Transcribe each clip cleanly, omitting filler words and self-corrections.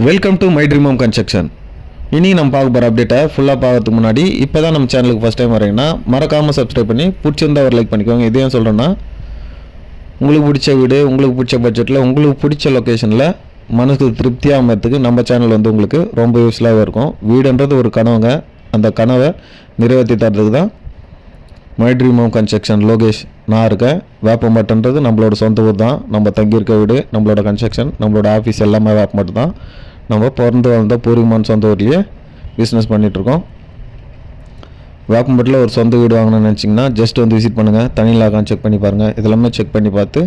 Welcome to my dream home construction. இனி நம்ம பார்க்க போகிற அப்டேட்டை ஃபுல்லாக பார்க்கறதுக்கு முன்னாடி இப்போ தான் நம்ம சேனலுக்கு ஃபஸ்ட் டைம் வரீங்கன்னா மறக்காமல் சப்ஸ்கிரைப் பண்ணி பிடிச்சிருந்தா ஒரு லைக் பண்ணிக்கோங்க. இதே சொல்கிறேன்னா உங்களுக்கு பிடிச்ச வீடு, உங்களுக்கு பிடிச்ச பட்ஜெட்டில், உங்களுக்கு பிடிச்ச லொக்கேஷனில் மனசுக்கு திருப்தியாக அமைறதுக்கு நம்ம சேனல் வந்து உங்களுக்கு ரொம்ப யூஸ்ஃபுல்லாகவே இருக்கும். வீடுன்றது ஒரு கனவுங்க, அந்த கனவை நிறைவேற்றி தரதுக்கு தான் my dream home construction Lokesh நான் இருக்கேன். வேப்பம்பட்டுன்றது நம்மளோட சொந்த ஊர் தான். நம்ம தங்கியிருக்க வீடு, நம்மளோட கன்ஸ்ட்ரக்ஷன், நம்மளோட ஆஃபீஸ் எல்லாமே வேப்பம்பட்டு தான். நம்ம பிறந்து வந்த பூர்வீகமான சொந்த ஊர்லேயே பிஸ்னஸ் பண்ணிகிட்ருக்கோம். வேப்பம்பட்டில் ஒரு சொந்த வீடு வாங்கணும்னு நினச்சிங்கன்னா ஜஸ்ட் வந்து விசிட் பண்ணுங்கள். தனியாக செக் பண்ணி பாருங்கள். இதெல்லாமே செக் பண்ணி பார்த்து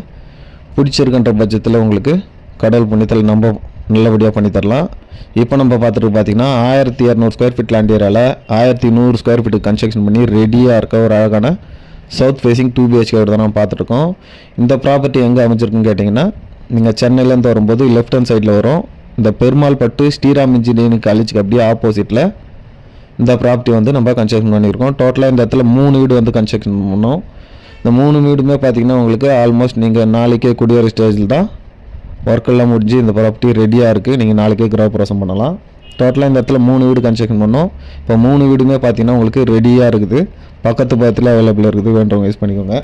பிடிச்சிருக்கின்ற பட்சத்தில் உங்களுக்கு கடவுள் புண்ணியத்தில் நம்ம நல்லபடியாக பண்ணித்தரலாம். இப்போ நம்ம பார்த்துட்டு பார்த்தீங்கன்னா 1200 ஸ்கொயர் ஃபீட் லேண்ட் ஏரியாவில் 1100 ஸ்கொயர் ஃபீட்டு கன்ஸ்ட்ரக்ஷன் பண்ணி ரெடியாக இருக்க ஒரு அழகான சவுத் ஃபேஸிங் 2 BHK வீடு தான் நம்ம பார்த்துருக்கோம். இந்த ப்ராப்பர்ட்டி எங்கே அமைச்சிருக்குன்னு கேட்டிங்கன்னா, நீங்கள் சென்னையிலேருந்து வரும்போது லெஃப்ட் ஹேண்ட் சைடில் வரும். இந்த பெருமாள் பட்டு ஸ்ரீராம் இன்ஜினியரிங் காலேஜுக்கு அப்படியே ஆப்போசிட்டில் இந்த ப்ராப்பர்ட்டி வந்து நம்ம கன்ஸ்ட்ரக்ஷன் பண்ணியிருக்கோம். டோட்டலாக இந்த இடத்துல 3 வீடு வந்து கன்ஸ்ட்ரக்ஷன் பண்ணோம். இந்த 3 வீடுமே பார்த்திங்கன்னா உங்களுக்கு ஆல்மோஸ்ட் நீங்கள் நாளைக்கே குடியேற ஸ்டேஜில் தான் ஒர்க்கெல்லாம் முடிஞ்சு இந்த ப்ராப்பர்ட்டி ரெடியாக இருக்குது. நீங்கள் நாளைக்கே கிரகப்பிரவேசம் பண்ணலாம். டோட்டலாக இந்த இடத்துல 3 வீடு கன்ஸ்ட்ரக்ஷன் பண்ணோம். இப்போ 3 வீடுமே பார்த்திங்கன்னா உங்களுக்கு ரெடியாக இருக்குது. பக்கத்து பக்கத்தில் அவைலபிளாக இருக்குது. வேண்டவங்க யூஸ் பண்ணிக்கோங்க.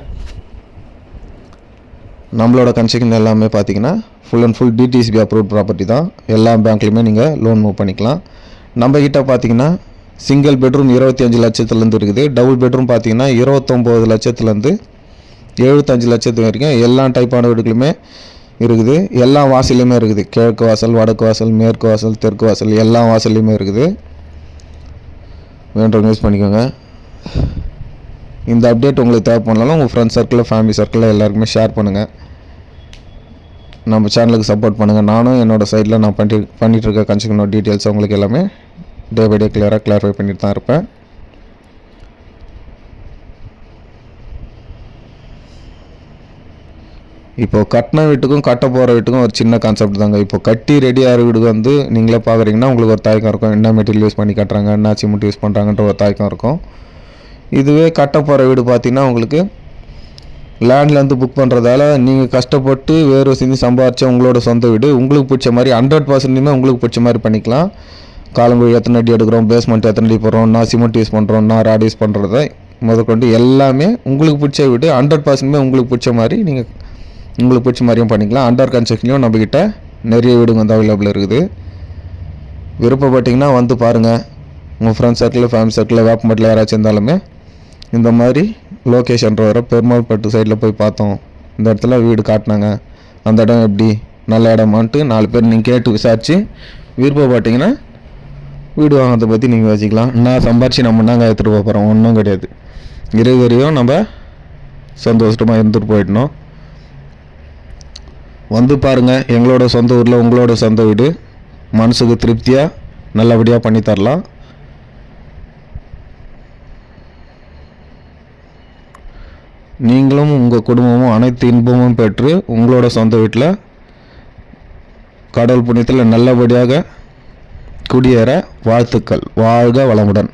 நம்மளோட கன்ஸ்ட்ரக்ஷன் எல்லாமே பார்த்திங்கன்னா full and full DTCP approved property தான். எல்லா பேங்க்லையுமே நீங்கள் லோன் மூவ் பண்ணிக்கலாம். நம்ம கிட்ட பார்த்திங்கன்னா சிங்கிள் பெட்ரூம் 25 லட்சத்துலேருந்து இருக்குது. டபுள் பெட்ரூம் பார்த்திங்கன்னா 29 லட்சத்துலேருந்து 75 லட்சத்து வரைக்கும் எல்லா டைப்பான வீடுகளுமே இருக்குது. எல்லா வாசல்லையுமே இருக்குது. கிழக்கு வாசல், வடக்கு வாசல், மேற்கு வாசல், தெற்கு வாசல் எல்லா வாசல்லையுமே இருக்குது. வேண்டவங்க யூஸ் பண்ணிக்கோங்க. இந்த அப்டேட் உங்களுக்கு தேவைப்படலாம் உங்கள் ஃப்ரெண்ட்ஸ் சர்க்கிளில், ஃபேமிலி சர்க்கிளில் எல்லாருக்குமே ஷேர் பண்ணுங்கள். நம்ம சேனலுக்கு சப்போர்ட் பண்ணுங்கள். நானும் என்னோடய சைடில் நான் பண்ணிகிட்டு இருக்க கன்ஸ்ட்ரக்ஷனோட டீட்டெயில்ஸ் உங்களுக்கு எல்லாமே டே பை டே கிளியரிஃபை பண்ணிட்டு தான் இருப்பேன். இப்போது கட்டின வீட்டுக்கும் கட்ட போகிற வீட்டுக்கும் ஒரு சின்ன கான்செப்ட் தாங்க. இப்போ கட்டி ரெடியாக வீடு வந்து நீங்களே பார்க்குறீங்கன்னா உங்களுக்கு ஒரு தாய்க்கம் இருக்கும். என்ன மெட்டீரியல் யூஸ் பண்ணி கட்டுறாங்க, என்ன சிமெண்ட் யூஸ் பண்ணுறாங்கன்ற ஒரு தாய்க்கம் இருக்கும். இதுவே கட்ட போகிற வீடு பார்த்திங்கன்னா உங்களுக்கு லேண்ட்லேருந்து புக் பண்ணுறதால நீங்கள் கஷ்டப்பட்டு வேறு செஞ்சு சம்பாரிச்ச உங்களோட சொந்த வீடு உங்களுக்கு பிடிச்ச மாதிரி 100%மே உங்களுக்கு பிடிச்ச மாதிரி பண்ணிக்கலாம். காலங்குழி எத்தனை அடி எடுக்கிறோம், பேஸ்மெண்ட் எத்தனை அடி போடுறோம், நான் சிமெண்ட் யூஸ் பண்ணுறோம், நான் ராட் யூஸ் பண்ணுறத முதற்கொண்டு எல்லாமே உங்களுக்கு பிடிச்ச வீடு 100%மே உங்களுக்கு பிடிச்ச மாதிரி நீங்கள் உங்களுக்கு பிடிச்ச மாதிரியும் பண்ணிக்கலாம். அண்டர் கன்ஸ்ட்ரக்ஷன்லையும் நம்மக்கிட்ட நிறைய வீடுங்க வந்து அவைலபிள் இருக்குது. விருப்பப்பட்டிங்கன்னா வந்து பாருங்கள். உங்கள் ஃப்ரெண்ட்ஸ் சர்க்கிள், ஃபேமிலி சர்க்கிளில், வேப்பம்பட்டில் யாராச்சும் இருந்தாலுமே இந்த மாதிரி லொக்கேஷன் வர பெருமாள் பட்டு சைடில் போய் பார்த்தோம், இந்த இடத்துல வீடு காட்டினாங்க, அந்த இடம் எப்படி நல்ல இடமான்ட்டு 4 பேர் நீங்கள் கேட்டு விசாரித்து விருப்பப்பட்டிங்கன்னா வீடு வாங்கிறத பற்றி நீங்கள் வச்சுக்கலாம். நான் சம்பாரித்து நம்ம நாங்கள் எடுத்துகிட்டு போகிறோம், ஒன்றும் கிடையாது. வரையும் நம்ம சந்தோஷமாக இருந்துட்டு போயிடணும். வந்து பாருங்கள். எங்களோட சொந்த ஊரில் உங்களோட சொந்த வீடு மனசுக்கு திருப்தியாக நல்லபடியாக பண்ணி தரலாம். நீங்களும் உங்கள் குடும்பமும் அனைத்து இன்பமும் பெற்று உங்களோட சொந்த வீட்டில் கடவுள் புண்ணியத்தில் நல்லபடியாக குடியேற வாழ்த்துக்கள். வாழ்க வளமுடன்.